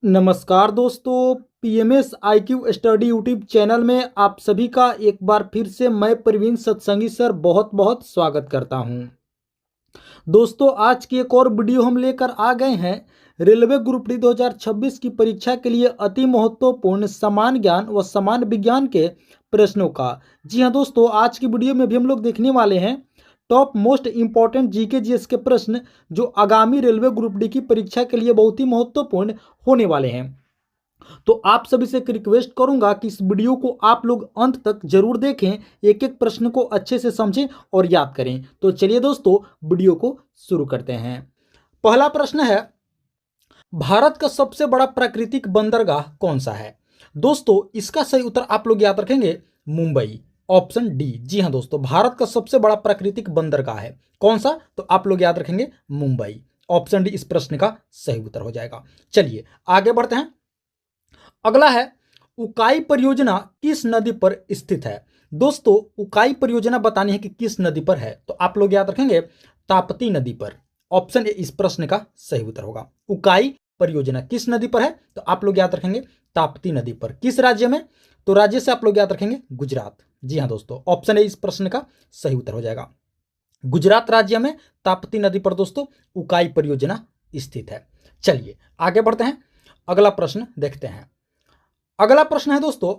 नमस्कार दोस्तों, PMS IQ study YouTube channel में आप सभी का एक बार फिर से मैं प्रवीण सत्संगी सर बहुत बहुत स्वागत करता हूं। दोस्तों, आज की एक और वीडियो हम लेकर आ गए हैं रेलवे ग्रुप डी 2026 की परीक्षा के लिए अति महत्वपूर्ण समान ज्ञान व समान विज्ञान के प्रश्नों का। जी हां दोस्तों, आज की वीडियो में भी हम लोग देखने वाले हैं top most important GK GS के प्रश्न जो आगामी रेलवे ग्रुप डी की परीक्षा के लिए बहुत ही महत्वपूर्ण होने वाले हैं। तो आप सभी से एक रिक्वेस्ट करूंगा कि इस वीडियो को आप लोग अंत तक जरूर देखें, एक एक प्रश्न को अच्छे से समझें और याद करें। तो चलिए दोस्तों, वीडियो को शुरू करते हैं। पहला प्रश्न है, भारत का सबसे बड़ा प्राकृतिक बंदरगाह कौन सा है? दोस्तों, इसका सही उत्तर आप लोग याद रखेंगे मुंबई, ऑप्शन डी। जी हां दोस्तों, भारत का सबसे बड़ा प्राकृतिक बंदरगाह है कौन सा? तो आप लोग याद रखेंगे मुंबई, ऑप्शन डी इस प्रश्न का सही उत्तर हो जाएगा। चलिए आगे बढ़ते हैं। अगला है, उकाई परियोजना किस नदी पर स्थित है? दोस्तों, उकाई परियोजना बतानी है कि किस नदी पर है, तो आप लोग याद रखेंगे ताप्ती नदी पर, ऑप्शन ए इस प्रश्न का सही उत्तर होगा। उकाई परियोजना किस नदी पर है? तो आप लोग याद रखेंगे ताप्ती नदी पर। किस राज्य में? तो राज्य से आप लोग याद रखेंगे गुजरात। जी हां दोस्तों, ऑप्शन ए इस प्रश्न का सही उत्तर हो जाएगा। गुजरात राज्य में ताप्ती नदी पर दोस्तों उकाई परियोजना स्थित है। चलिए आगे बढ़ते हैं, अगला प्रश्न देखते हैं। अगला प्रश्न है दोस्तों,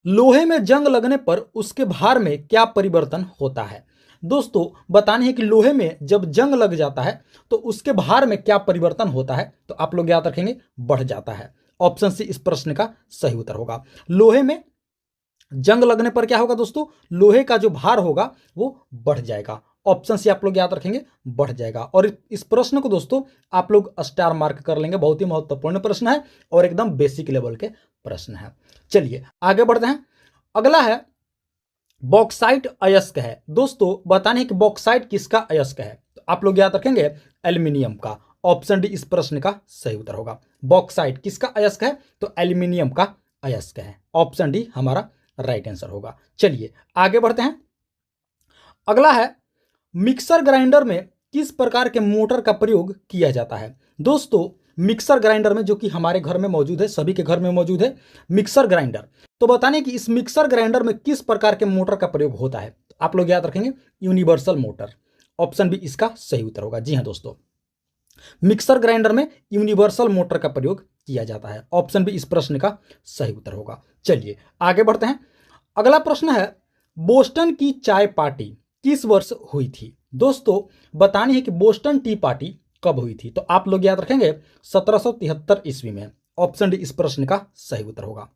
लोहे में जंग लगने पर उसके भार में क्या परिवर्तन होता है? दोस्तों, बताने है कि लोहे में जब जंग लग जाता है तो उसके भार में क्या परिवर्तन होता है? तो आप लोग याद रखेंगे बढ़ जाता है। ऑप्शन सी इस प्रश्न का सही उत्तर होगा। लोहे में जंग लगने पर क्या होगा दोस्तों? लोहे का जो भार होगा वो बढ़ जाएगा। ऑप्शन सी आप लोग याद रखेंगे बढ़ जाएगा। और इस प्रश्न को दोस्तों आप लोग स्टार मार्क कर लेंगे, बहुत ही महत्वपूर्ण प्रश्न है और एकदम बेसिक लेवल के प्रश्न है। चलिए आगे बढ़ते हैं। अगला है, बॉक्साइट अयस्क है। दोस्तों, बताने कि बॉक्साइट किसका अयस्क है? तो आप लोग याद रखेंगे एल्यूमिनियम का। ऑप्शन डी इस प्रश्न का सही उत्तर होगा। बॉक्साइट किसका अयस्क है? तो एल्यूमिनियम का अयस्क है। ऑप्शन डी हमारा राइट आंसर होगा। चलिए आगे बढ़ते हैं। अगला है, मिक्सर ग्राइंडर में किस प्रकार के मोटर का प्रयोग किया जाता है? दोस्तों, मिक्सर ग्राइंडर में, जो कि हमारे घर में मौजूद है, सभी के घर में मौजूद है मिक्सर ग्राइंडर, तो बताने कि इस मिक्सर ग्राइंडर में किस प्रकार के मोटर का प्रयोग होता है? तो आप लोग याद रखेंगे यूनिवर्सल मोटर। ऑप्शन बी इसका सही उत्तर होगा। जी हां दोस्तों, मिक्सर ग्राइंडर में यूनिवर्सल मोटर का प्रयोग किया जाता है। ऑप्शन बी इस प्रश्न का सही उत्तर होगा। चलिए आगे बढ़ते हैं। अगला प्रश्न है, बोस्टन की चाय पार्टी किस वर्ष हुई थी? दोस्तों, बतानी है कि बोस्टन टी पार्टी कब हुई थी? तो आप लोग याद रखेंगे 1773 ईस्वी में। ऑप्शन डी इस प्रश्न का सही उत्तर होगा।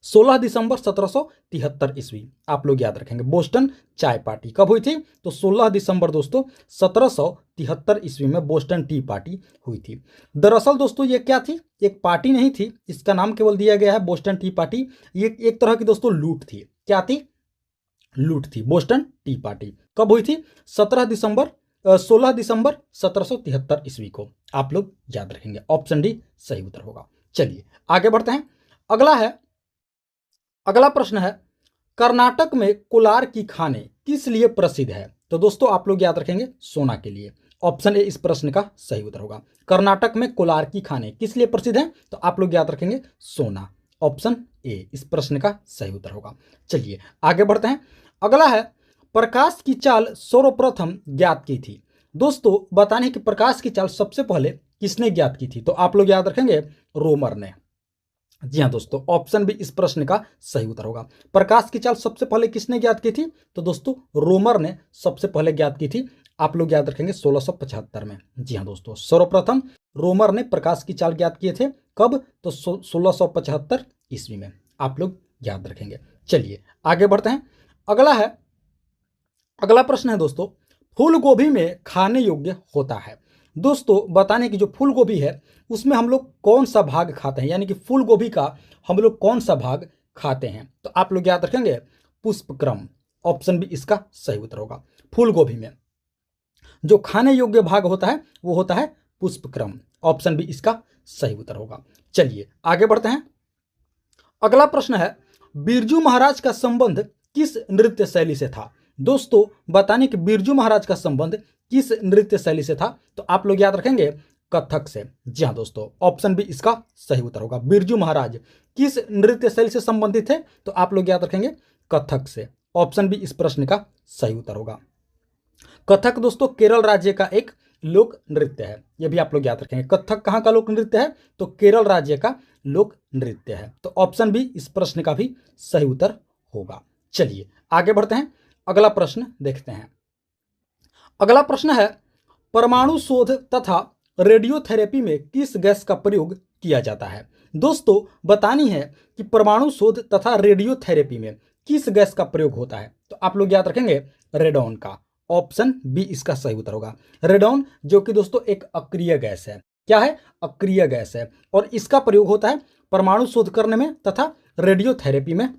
16 दिसंबर 1773 ईस्वी आप लोग याद रखेंगे। बोस्टन चाय पार्टी कब हुई थी? तो 16 दिसंबर दोस्तों 1773 ईस्वी में बोस्टन टी पार्टी हुई थी। दरअसल दोस्तों ये क्या थी? एक पार्टी नहीं थी, इसका नाम केवल दिया गया है बोस्टन टी पार्टी। ये एक तरह की दोस्तों लूट थी। क्या थी? लूट थी। बोस्टन टी पार्टी कब हुई थी? 16 दिसंबर 1773 ईस्वी को आप लोग याद रखेंगे। ऑप्शन डी सही उत्तर होगा। चलिए आगे बढ़ते हैं। अगला प्रश्न है, कर्नाटक में कोलार की खाने किस लिए प्रसिद्ध है? तो दोस्तों आप लोग याद रखेंगे सोना के लिए। ऑप्शन ए इस प्रश्न का सही उत्तर होगा। कर्नाटक में कोलार की खाने किस लिए प्रसिद्ध है? तो आप लोग याद रखेंगे सोना। ऑप्शन ए इस प्रश्न का सही उत्तर होगा। चलिए आगे बढ़ते हैं। अगला है, प्रकाश की चाल सर्वप्रथम ज्ञात की थी। दोस्तों, बताने कि प्रकाश की चाल सबसे पहले किसने ज्ञात की थी? तो आप लोग याद रखेंगे रोमर ने। जी हां दोस्तों, ऑप्शन भी इस प्रश्न का सही उत्तर होगा। प्रकाश की चाल सबसे पहले किसने ज्ञात की थी? तो दोस्तों रोमर ने सबसे पहले ज्ञात की थी। आप लोग याद रखेंगे 1675 में। जी हां दोस्तों, सर्वप्रथम रोमर ने प्रकाश की चाल ज्ञात किए थे। कब? तो 1675 ईस्वी में आप लोग याद रखेंगे। चलिए आगे बढ़ते हैं। अगला प्रश्न है दोस्तों, फूल गोभी में खाने योग्य होता है। दोस्तों, बताने की जो फूल गोभी है उसमें हम लोग कौन सा भाग खाते हैं, यानी कि फूल गोभी का हम लोग कौन सा भाग खाते हैं? तो आप लोग याद रखेंगे पुष्पक्रम। ऑप्शन बी इसका सही उत्तर होगा। फूल गोभी में जो खाने योग्य भाग होता है वो होता है पुष्पक्रम। ऑप्शन बी इसका सही उत्तर होगा। चलिए आगे बढ़ते हैं। अगला प्रश्न है, बिरजू महाराज का संबंध किस नृत्य शैली से था? दोस्तों, बताने कि बिरजू महाराज का संबंध किस नृत्य शैली से था? तो आप लोग याद रखेंगे कथक से। जी हाँ दोस्तों, ऑप्शन बी इसका सही उत्तर होगा। बिरजू महाराज किस नृत्य शैली से संबंधित है? तो आप लोग याद रखेंगे कथक से। ऑप्शन बी इस प्रश्न का सही उत्तर होगा। कथक दोस्तों केरल राज्य का एक लोक नृत्य है, यह भी आप लोग याद रखेंगे। कथक कहाँ का लोक नृत्य है? तो केरल राज्य का लोक नृत्य है। तो ऑप्शन बी इस प्रश्न का भी सही उत्तर होगा। चलिए आगे बढ़ते हैं, अगला प्रश्न देखते हैं। अगला प्रश्न है, परमाणु शोध तथा रेडियोथेरेपी में किस गैस का प्रयोग किया जाता है? दोस्तों बतानी है कि परमाणु शोध तथा रेडियोथेरेपी में किस गैस का प्रयोग होता है? तो आप लोग याद रखेंगे रेडॉन का। ऑप्शन बी इसका सही उत्तर होगा। रेडॉन जो कि दोस्तों एक अक्रिय गैस है। क्या है? अक्रिय गैस है, और इसका प्रयोग होता है परमाणु शोध करने में तथा रेडियोथेरेपी में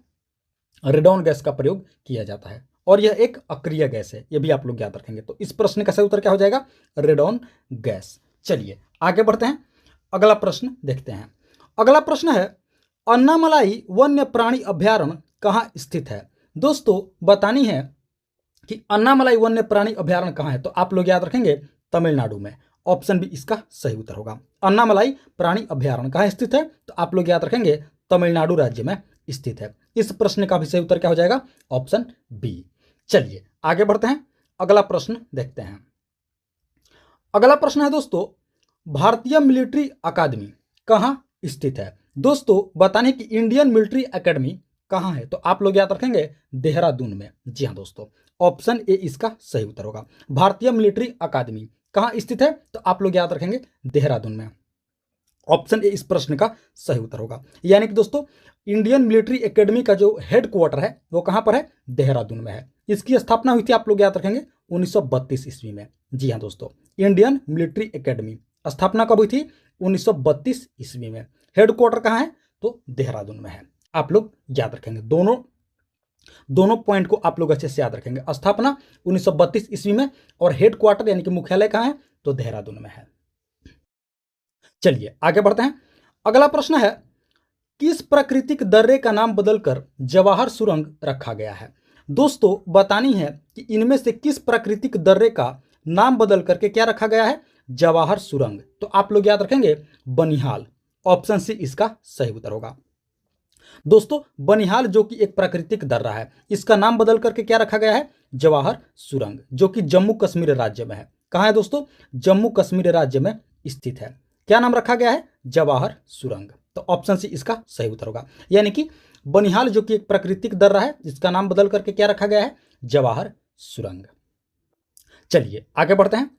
रेडॉन गैस का प्रयोग किया जाता है, और यह एक अक्रिय गैस है, यह भी आप लोग याद रखेंगे। तो इस प्रश्न का सही उत्तर क्या हो जाएगा? Radon gas. चलिए आगे बढ़ते हैं, अगला प्रश्न देखते हैं। अगला प्रश्न है, अन्नामलाई वन्य प्राणी अभयारण्य कहाँ स्थित है? दोस्तों बतानी है कि अन्नामलाई वन्य प्राणी अभयारण्य कहाँ है? तो आप लोग याद रखेंगे तमिलनाडु में। ऑप्शन बी इसका सही उत्तर होगा। अन्नामलाई प्राणी अभयारण्य कहाँ स्थित है? तो आप लोग याद रखेंगे तमिलनाडु राज्य में स्थित है। इस प्रश्न का भी सही उत्तर क्या हो जाएगा? Option B. चलिए आगे बढ़ते हैं, अगला प्रश्न देखते हैं। अगला प्रश्न है दोस्तों, भारतीय मिलिट्री अकादमी कहाँ स्थित है? दोस्तों बताने की इंडियन मिलिट्री एकेडमी कहाँ है? तो आप लोग याद रखेंगे देहरादून में। जी हाँ दोस्तों, ऑप्शन ए इसका सही उत्तर होगा। भारतीय मिलिट्री अकादमी कहाँ स्थित है? तो आप लोग याद रखेंगे देहरादून में। ऑप्शन ए इस प्रश्न का सही उत्तर होगा। यानी कि दोस्तों इंडियन मिलिट्री एकेडमी का जो हेडक्वार्टर है वो कहाँ पर है? देहरादून में है। इसकी स्थापना हुई थी, आप लोग याद रखेंगे 1932 ईस्वी में। जी हाँ दोस्तों, इंडियन मिलिट्री एकेडमी स्थापना कब हुई थी? 1932 ईस्वी में। हेडक्वार्टर कहाँ है? तो देहरादून में है। आप लोग याद रखेंगे, दोनों पॉइंट को आप लोग अच्छे से याद रखेंगे। स्थापना 1932 ईस्वी में, और हेडक्वार्टर यानी कि मुख्यालय कहाँ है? तो देहरादून में है। चलिए आगे बढ़ते हैं, अगला प्रश्न है, किस प्राकृतिक दर्रे का नाम बदलकर जवाहर सुरंग रखा गया है? दोस्तों बतानी है कि इनमें से किस प्राकृतिक दर्रे का नाम बदल करके क्या रखा गया है? जवाहर सुरंग। तो आप लोग याद रखेंगे बनिहाल। ऑप्शन सी इसका सही उत्तर होगा। दोस्तों बनिहाल जो कि एक प्राकृतिक दर्रा है, इसका नाम बदल करके क्या रखा गया है? जवाहर सुरंग, जो कि जम्मू कश्मीर राज्य में है। कहाँ है दोस्तों? जम्मू कश्मीर राज्य में स्थित है। क्या नाम रखा गया है? जवाहर सुरंग। तो ऑप्शन सी इसका सही उत्तर होगा। यानी कि बनिहाल जो कि एक प्राकृतिक दर्रा है, जिसका नाम बदल करके क्या रखा गया है? जवाहर सुरंग। चलिए आगे बढ़ते हैं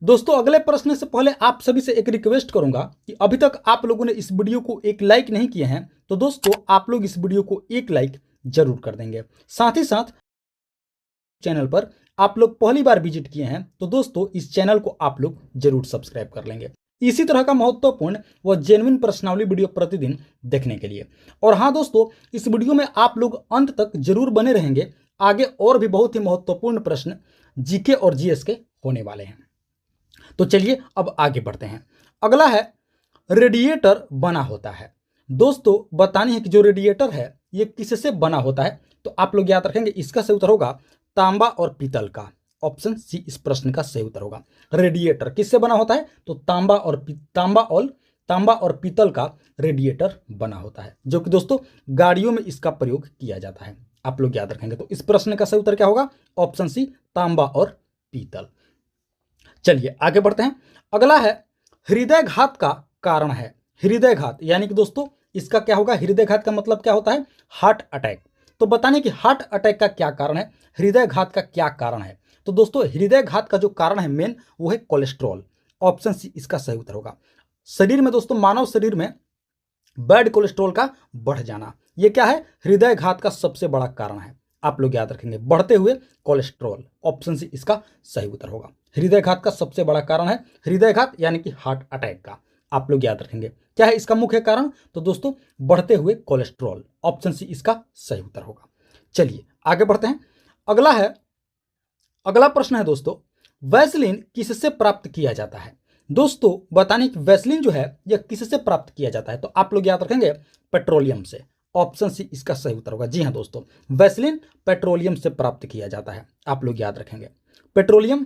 दोस्तों। अगले प्रश्न से पहले आप सभी से एक रिक्वेस्ट करूंगा कि अभी तक आप लोगों ने इस वीडियो को एक लाइक नहीं किए हैं, तो दोस्तों आप लोग इस वीडियो को एक लाइक जरूर कर देंगे। साथ ही साथ चैनल पर आप लोग पहली बार विजिट किए हैं तो दोस्तों इस चैनल को आप लोग जरूर सब्सक्राइब कर लेंगे, इसी तरह का महत्वपूर्ण व जेन्युइन प्रश्नावली वीडियो प्रतिदिन देखने के लिए। और हाँ दोस्तों, इस वीडियो में आप लोग अंत तक जरूर बने रहेंगे, आगे और भी बहुत ही महत्वपूर्ण प्रश्न जीके और जीएस के होने वाले हैं। तो चलिए अब आगे बढ़ते हैं। अगला है, रेडिएटर बना होता है। दोस्तों बतानी है कि जो रेडिएटर है ये किससे बना होता है? तो आप लोग याद रखेंगे इसका सही उत्तर होगा तांबा और पीतल का। ऑप्शन सी इस प्रश्न का सही उत्तर होगा। रेडिएटर किससे बना होता है? तो तांबा और पीतल का रेडिएटर बना होता है, जो कि दोस्तों गाड़ियों में इसका प्रयोग किया जाता है। आप लोग याद रखेंगे। तो इस प्रश्न का सही उत्तर क्या होगा? ऑप्शन सी तांबा और पीतल। चलिए आगे बढ़ते हैं। अगला है, हृदयघात का कारण है। हृदयघात यानी कि दोस्तों इसका क्या होगा? हृदयघात का मतलब क्या होता है? Heart attack. तो बताने कि हार्ट अटैक का क्या कारण है, हृदयघात का क्या कारण है? तो दोस्तों हृदयघात का जो कारण है मेन, वो है कोलेस्ट्रॉल। ऑप्शन सी इसका सही उत्तर होगा। शरीर में दोस्तों, मानव शरीर में बैड कोलेस्ट्रॉल का बढ़ जाना, ये क्या है? हृदयघात का सबसे बड़ा कारण है। आप लोग याद रखेंगे बढ़ते हुए कोलेस्ट्रॉल। ऑप्शन सी इसका सही उत्तर होगा। हृदयघात का सबसे बड़ा कारण है हृदयघात यानी कि हार्ट अटैक का। आप लोग याद रखेंगे क्या है इसका मुख्य कारण? तो दोस्तों बढ़ते हुए कोलेस्ट्रॉल। ऑप्शन सी इसका सही उत्तर होगा। चलिए आगे बढ़ते हैं। अगला प्रश्न है दोस्तों, वैसलीन किससे प्राप्त किया जाता है? दोस्तों बताने कि वैसलीन जो है यह किससे प्राप्त किया जाता है? तो आप लोग याद रखेंगे पेट्रोलियम से। ऑप्शन सी इसका सही उत्तर होगा। जी हाँ दोस्तों, वैसलीन पेट्रोलियम से प्राप्त किया जाता है। आप लोग याद रखेंगे पेट्रोलियम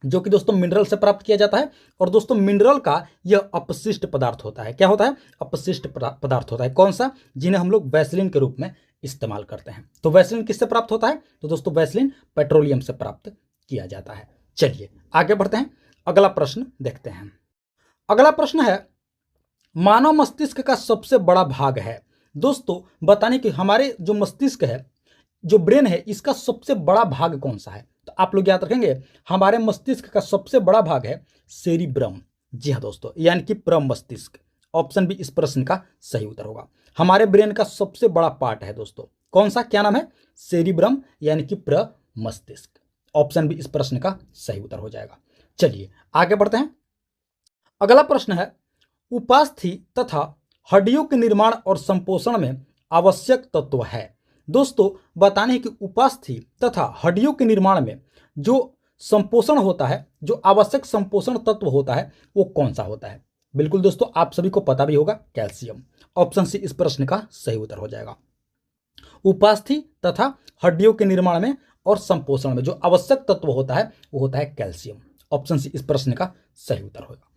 जो कि दोस्तों मिनरल से प्राप्त किया जाता है। और दोस्तों मिनरल का यह अपशिष्ट पदार्थ होता है। क्या होता है? अपशिष्ट पदार्थ होता है। कौन सा? जिन्हें हम लोग वैसलीन के रूप में इस्तेमाल करते हैं। तो वैसलीन किससे प्राप्त होता है? तो दोस्तों वैसलीन पेट्रोलियम से प्राप्त किया जाता है। चलिए आगे बढ़ते हैं, अगला प्रश्न देखते हैं। अगला प्रश्न है, मानव मस्तिष्क का सबसे बड़ा भाग है। दोस्तों बताने कि हमारे जो मस्तिष्क है, जो ब्रेन है, इसका सबसे बड़ा भाग कौन सा है? तो आप लोग याद रखेंगे, हमारे मस्तिष्क का सबसे बड़ा भाग है सेरिब्रम। जी हाँ दोस्तों, यानी कि प्रमस्तिष्क। ऑप्शन बी इस प्रश्न का सही उत्तर होगा। हमारे ब्रेन का सबसे बड़ा पार्ट है दोस्तों, कौन सा? क्या नाम है? सेरिब्रम, यानी कि प्रमस्तिष्क। ऑप्शन बी इस प्रश्न का सही उत्तर हो जाएगा। चलिए आगे बढ़ते हैं। अगला प्रश्न है, उपास्थि तथा हड्डियों के निर्माण और संपोषण में आवश्यक तत्व है। दोस्तों बताने कि उपास्थि तथा हड्डियों के निर्माण में जो संपोषण होता है, जो आवश्यक संपोषण तत्व होता है, वो कौन सा होता है? बिल्कुल दोस्तों, आप सभी को पता भी होगा, कैल्शियम। ऑप्शन सी इस प्रश्न का सही उत्तर हो जाएगा। उपास्थि तथा हड्डियों के निर्माण में और संपोषण में जो आवश्यक तत्व होता है वो होता है कैल्शियम। ऑप्शन सी इस प्रश्न का सही उत्तर होगा।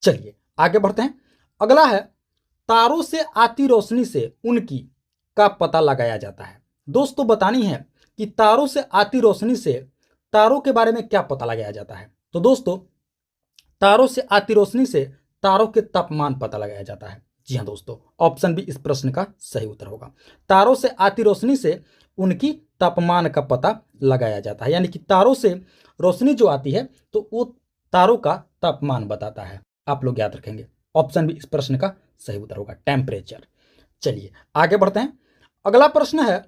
चलिए आगे बढ़ते हैं। अगला है, तारों से आती रोशनी से उनकी का पता लगाया जाता है। दोस्तों बतानी है कि तारों से आती रोशनी से तारों के बारे में क्या पता लगाया जाता है? तो दोस्तों तारों से आती रोशनी से तारों के तापमान पता लगाया जाता है। जी हाँ दोस्तों, ऑप्शन बी इस प्रश्न का सही उत्तर होगा। तारों से आती रोशनी से उनकी तापमान का पता लगाया जाता है, यानी कि तारों से रोशनी जो आती है तो वो तारों का तापमान बताता है। आप लोग याद रखेंगे, ऑप्शन बी इस प्रश्न का सही उत्तर होगा, टेम्परेचर। चलिए आगे बढ़ते हैं। अगला प्रश्न है,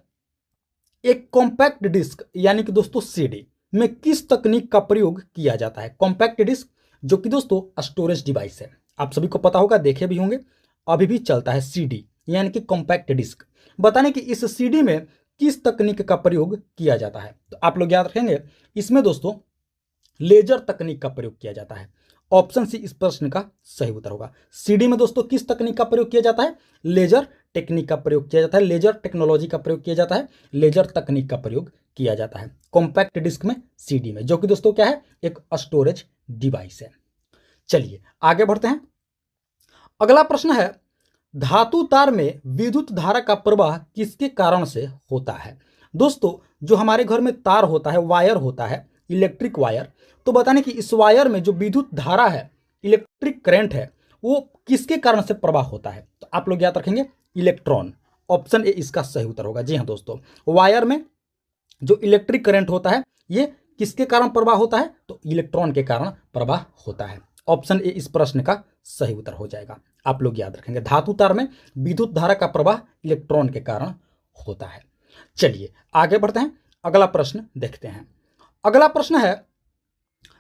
एक कॉम्पैक्ट डिस्क यानी कि दोस्तों सीडी में किस तकनीक का प्रयोग किया जाता है? कॉम्पैक्ट डिस्क जो कि दोस्तों स्टोरेज डिवाइस है, आप सभी को पता होगा, देखे भी होंगे, अभी भी चलता है सीडी यानी कि कॉम्पैक्ट डिस्क। बताने कि इस सीडी में किस तकनीक का प्रयोग किया जाता है? तो आप लोग याद रखेंगे, इसमें दोस्तों लेजर तकनीक का प्रयोग किया जाता है। ऑप्शन सी इस प्रश्न का सही उत्तर होगा। सीडी में दोस्तों किस तकनीक का प्रयोग किया जाता है? लेजर टेक्निक का प्रयोग किया जाता है, लेजर टेक्नोलॉजी का प्रयोग किया जाता है, लेजर तकनीक का प्रयोग किया जाता है कॉम्पैक्ट डिस्क में, सीडी में, जो कि दोस्तों क्या है? एक स्टोरेज डिवाइस है। चलिए आगे बढ़ते हैं। अगला प्रश्न है, धातु तार में विद्युत धारा का प्रवाह किसके कारण से होता है? दोस्तों जो हमारे घर में तार होता है, वायर होता है, इलेक्ट्रिक वायर, तो बताने कि इस वायर में जो विद्युत धारा है, इलेक्ट्रिक करंट है, वो किसके कारण से प्रवाह होता है? तो आप लोग याद रखेंगे, इलेक्ट्रॉन। ऑप्शन ए इसका सही उत्तर होगा। जी हाँ दोस्तों, वायर में जो इलेक्ट्रिक करंट होता है ये किसके कारण प्रवाह होता है? तो इलेक्ट्रॉन के कारण प्रवाह होता है। ऑप्शन ए इस प्रश्न का सही उत्तर हो जाएगा। आप लोग याद रखेंगे, धातु तार में विद्युत धारा का प्रवाह इलेक्ट्रॉन के कारण होता है। चलिए आगे बढ़ते हैं, अगला प्रश्न देखते हैं। अगला प्रश्न है,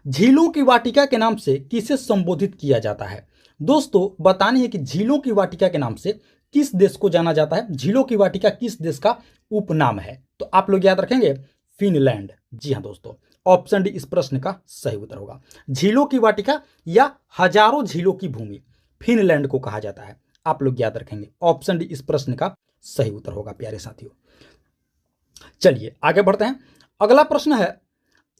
झीलों की वाटिका के नाम से किसे संबोधित किया जाता है? दोस्तों बतानी है कि झीलों की वाटिका के नाम से किस देश को जाना जाता है? झीलों की वाटिका किस देश का उपनाम है? तो आप लोग याद रखेंगे, फिनलैंड। जी हाँ दोस्तों, ऑप्शन डी इस प्रश्न का सही उत्तर होगा। झीलों की वाटिका या हजारों झीलों की भूमि फिनलैंड को कहा जाता है। आप लोग याद रखेंगे, ऑप्शन डी इस प्रश्न का सही उत्तर होगा प्यारे साथियों। चलिए आगे बढ़ते हैं। अगला प्रश्न है,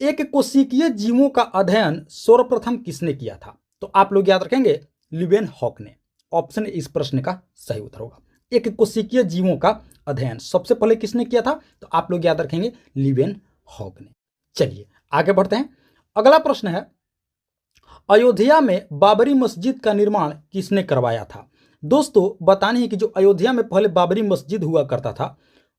एक कोशिकीय जीवों का अध्ययन सर्वप्रथम किसने किया था? तो आप लोग याद रखेंगे, लीवेनहॉक ने। ऑप्शन इस प्रश्न का सही उत्तर होगा। एक कोशिकीय जीवों का अध्ययन सबसे पहले किसने किया था? तो आप लोग याद रखेंगे, लीवेनहॉक ने। चलिए आगे बढ़ते हैं। अगला प्रश्न है, अयोध्या में बाबरी मस्जिद का निर्माण किसने करवाया था? दोस्तों बताने है कि जो अयोध्या में पहले बाबरी मस्जिद हुआ करता था,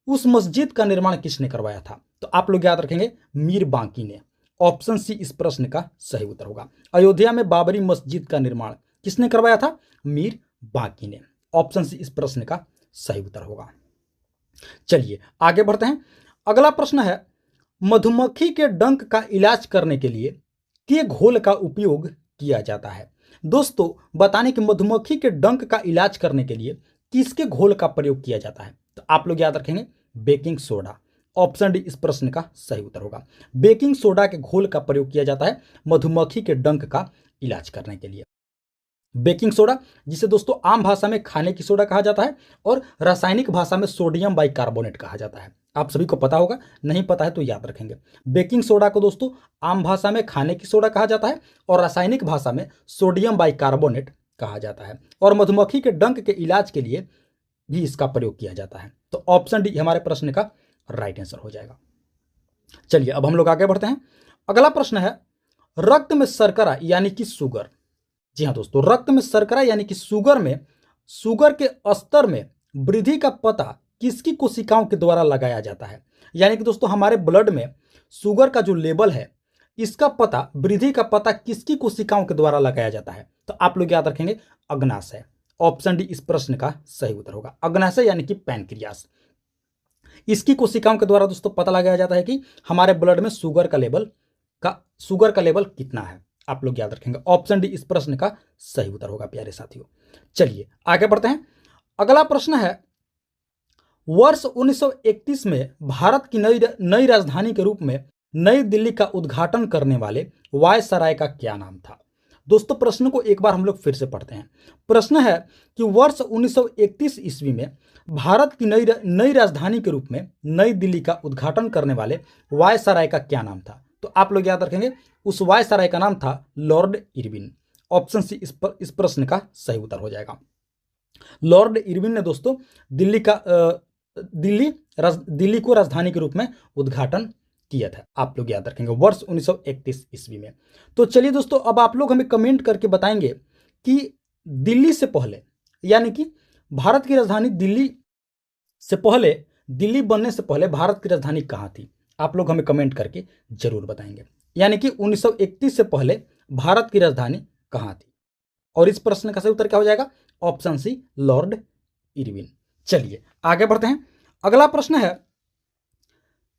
उस मस्जिद का निर्माण किसने करवाया था? तो आप लोग याद रखेंगे, मीर बांकी ने। ऑप्शन सी इस प्रश्न का सही उत्तर होगा। अयोध्या में बाबरी मस्जिद का निर्माण किसने करवाया था? मीर बांकी ने। ऑप्शन सी इस प्रश्न का सही उत्तर होगा। चलिए आगे बढ़ते हैं। अगला प्रश्न है, मधुमक्खी के डंक का इलाज करने के लिए के घोल का उपयोग किया जाता है? दोस्तों बताने कि मधुमक्खी के डंक का इलाज करने के लिए किसके घोल का प्रयोग किया जाता है? तो आप लोग याद रखेंगे, बेकिंग सोडा। ऑप्शन डी इस प्रश्न का सही उत्तर होगा। बेकिंग सोडा के घोल का प्रयोग किया जाता है मधुमक्खी के डंक का इलाज करने के लिए। बेकिंग सोडा, जिसे दोस्तों आम भाषा में खाने की सोडा कहा जाता है और रासायनिक भाषा में सोडियम बाइकार्बोनेट कहा जाता है। आप सभी को पता होगा, नहीं पता है तो याद रखेंगे। बेकिंग सोडा को दोस्तों आम भाषा में खाने की सोडा कहा जाता है और रासायनिक भाषा में सोडियम बाइकार्बोनेट कहा जाता है, और मधुमक्खी के डंक के इलाज के लिए भी इसका प्रयोग किया जाता है। तो ऑप्शन डी हमारे प्रश्न का राइट आंसर हो जाएगा। चलिए अब हम लोग आगे बढ़ते हैं। अगला प्रश्न है, रक्त में शर्करा यानी कि शुगर। जी हाँ दोस्तों, रक्त में शर्करा यानी कि शुगर के स्तर में वृद्धि का पता किसकी कोशिकाओं के द्वारा लगाया जाता है। यानी कि दोस्तों हमारे ब्लड में शुगर का जो लेवल है, इसका पता, वृद्धि का पता किसकी कोशिकाओं के द्वारा लगाया जाता है। तो आप लोग याद रखेंगे अग्नाशय। ऑप्शन डी इस प्रश्न का सही उत्तर होगा। अग्नाशय यानी कि पैनक्रियास, इसकी कोशिकाओं के द्वारा दोस्तों पता लगाया जाता है कि हमारे ब्लड में शुगर का लेवल कितना है। आप लोग याद रखेंगे ऑप्शन डी इस प्रश्न का सही उत्तर होगा प्यारे साथियों। चलिए आगे बढ़ते हैं। अगला प्रश्न है, वर्ष 1931 में भारत की नई राजधानी के रूप में नई दिल्ली का उद्घाटन करने वाले वायसराय का क्या नाम था। दोस्तों प्रश्न को एक बार हम लोग फिर से पढ़ते हैं। प्रश्न है कि वर्ष 1931 ईस्वी में भारत की नई राजधानी के रूप में नई दिल्ली का उद्घाटन करने वाले वायसराय का क्या नाम था। तो आप लोग याद रखेंगे उस वायसराय का नाम था लॉर्ड इरविन। ऑप्शन सी इस प्रश्न का सही उत्तर हो जाएगा। लॉर्ड इरविन ने दोस्तों दिल्ली को राजधानी के रूप में उद्घाटन किया था। आप लोग याद रखेंगे वर्ष 1931 ईस्वी में। तो चलिए दोस्तों अब आप लोग हमें कमेंट करके बताएंगे कि दिल्ली से पहले, यानी कि भारत की राजधानी दिल्ली बनने से पहले भारत की राजधानी कहाँ थी। आप लोग हमें कमेंट करके जरूर बताएंगे। यानी कि 1931 से पहले भारत की राजधानी कहाँ थी, और इस प्रश्न का सही उत्तर क्या हो जाएगा। Option C Lord Irwin. चलिए आगे बढ़ते हैं। अगला प्रश्न है,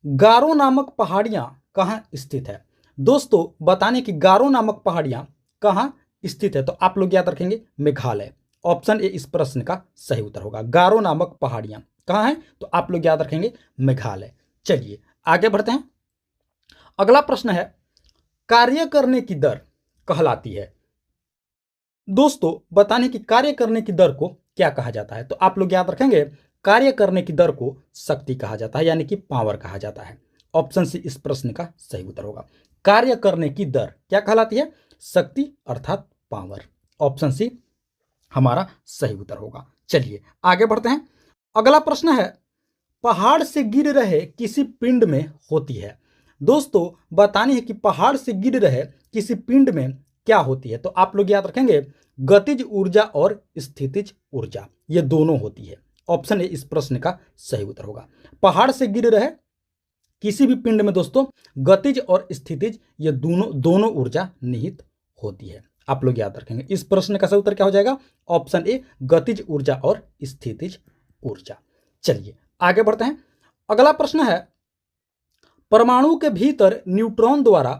गारो नामक पहाड़ियां कहाँ स्थित है। दोस्तों बताने की गारो नामक पहाड़ियां कहाँ स्थित है। तो आप लोग याद रखेंगे मेघालय। ऑप्शन ए इस प्रश्न का सही उत्तर होगा। गारो नामक पहाड़ियां कहाँ हैं, तो आप लोग याद रखेंगे मेघालय। चलिए आगे बढ़ते हैं। अगला प्रश्न है, कार्य करने की दर कहलाती है। दोस्तों बताने की कार्य करने की दर को क्या कहा जाता है। तो आप लोग याद रखेंगे कार्य करने की दर को शक्ति कहा जाता है, यानी कि पावर कहा जाता है। ऑप्शन सी इस प्रश्न का सही उत्तर होगा। कार्य करने की दर क्या कहलाती है, शक्ति अर्थात पावर। ऑप्शन सी हमारा सही उत्तर होगा। चलिए आगे बढ़ते हैं। अगला प्रश्न है, पहाड़ से गिर रहे किसी पिंड में होती है। दोस्तों बतानी है कि पहाड़ से गिर रहे किसी पिंड में क्या होती है। तो आप लोग याद रखेंगे गतिज ऊर्जा और स्थितिज ऊर्जा, ये दोनों होती है। ऑप्शन ए इस प्रश्न का सही उत्तर होगा। पहाड़ से गिर रहे किसी भी पिंड में दोस्तों गतिज और स्थितिज ये दोनों ऊर्जा निहित होती है। आप लोग याद रखेंगे इस प्रश्न का सही उत्तर क्या हो जाएगा। ऑप्शन ए गतिज ऊर्जा और स्थितिज ऊर्जा। चलिए आगे बढ़ते हैं। अगला प्रश्न है, परमाणु के भीतर न्यूट्रॉन द्वारा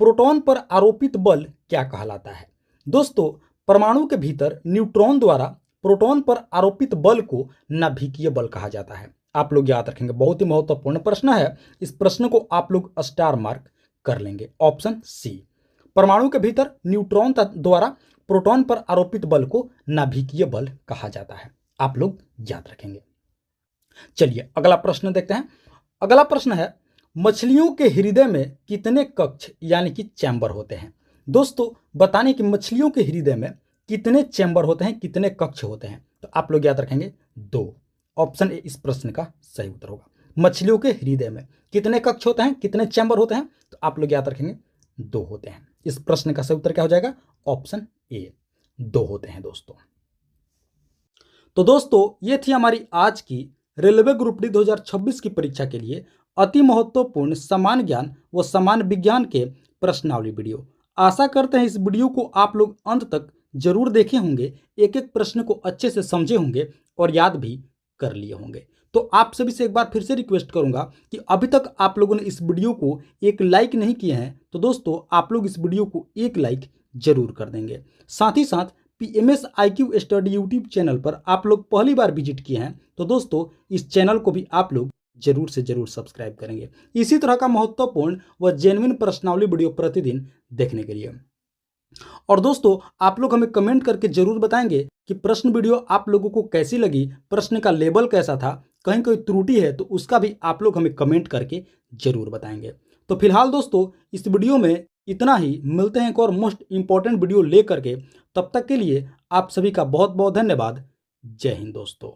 प्रोटॉन पर आरोपित बल क्या कहलाता है। दोस्तों परमाणु के भीतर न्यूट्रॉन द्वारा प्रोटॉन पर आरोपित बल को नाभिकीय बल कहा जाता है। आप लोग याद रखेंगे, बहुत ही महत्वपूर्ण प्रश्न है। इस प्रश्न को आप लोग स्टार मार्क कर लेंगे। ऑप्शन सी, परमाणु के भीतर न्यूट्रॉन द्वारा प्रोटॉन पर आरोपित बल को नाभिकीय बल कहा जाता है। आप लोग याद रखेंगे। चलिए अगला प्रश्न देखते हैं। अगला प्रश्न है, मछलियों के हृदय में कितने कक्ष यानी कि चैम्बर होते हैं। दोस्तों बताने कि मछलियों के हृदय में कितने चैम्बर होते हैं, कितने कक्ष होते हैं। तो आप लोग याद रखेंगे 2। ऑप्शन ए इस प्रश्न का सही उत्तर होगा। मछलियों के हृदय में कितने कक्ष होते हैं, कितने चैम्बर होते हैं। तो आप लोग याद रखेंगे 2 होते हैं। इस प्रश्न का सही उत्तर क्या हो जाएगा। ऑप्शन ए 2 होते हैं दोस्तों। तो दोस्तों ये थी हमारी आज की रेलवे ग्रुप डी 2026 की परीक्षा के लिए अति महत्वपूर्ण समान ज्ञान व समान विज्ञान के प्रश्नावली वीडियो। आशा करते हैं इस वीडियो को आप लोग अंत तक जरूर देखे होंगे, एक एक प्रश्न को अच्छे से समझे होंगे और याद भी कर लिए होंगे। तो आप सभी से एक बार फिर से रिक्वेस्ट करूंगा कि अभी तक आप लोगों ने इस वीडियो को एक लाइक नहीं किए हैं, तो दोस्तों आप लोग इस वीडियो को एक लाइक जरूर कर देंगे। साथ ही साथ PMS IQ study YouTube channel पर आप लोग पहली बार विजिट किए हैं, तो दोस्तों इस चैनल को भी आप लोग जरूर से जरूर सब्सक्राइब करेंगे इसी तरह का महत्वपूर्ण व जेन्युइन प्रश्नावली वीडियो प्रतिदिन देखने के लिए। और दोस्तों आप लोग हमें कमेंट करके जरूर बताएंगे कि प्रश्न वीडियो आप लोगों को कैसी लगी, प्रश्न का लेवल कैसा था, कहीं कोई त्रुटि है तो उसका भी आप लोग हमें कमेंट करके जरूर बताएंगे। तो फिलहाल दोस्तों इस वीडियो में इतना ही, मिलते हैं एक और मोस्ट इंपॉर्टेंट वीडियो ले करके। तब तक के लिए आप सभी का बहुत बहुत धन्यवाद। जय हिंद दोस्तों।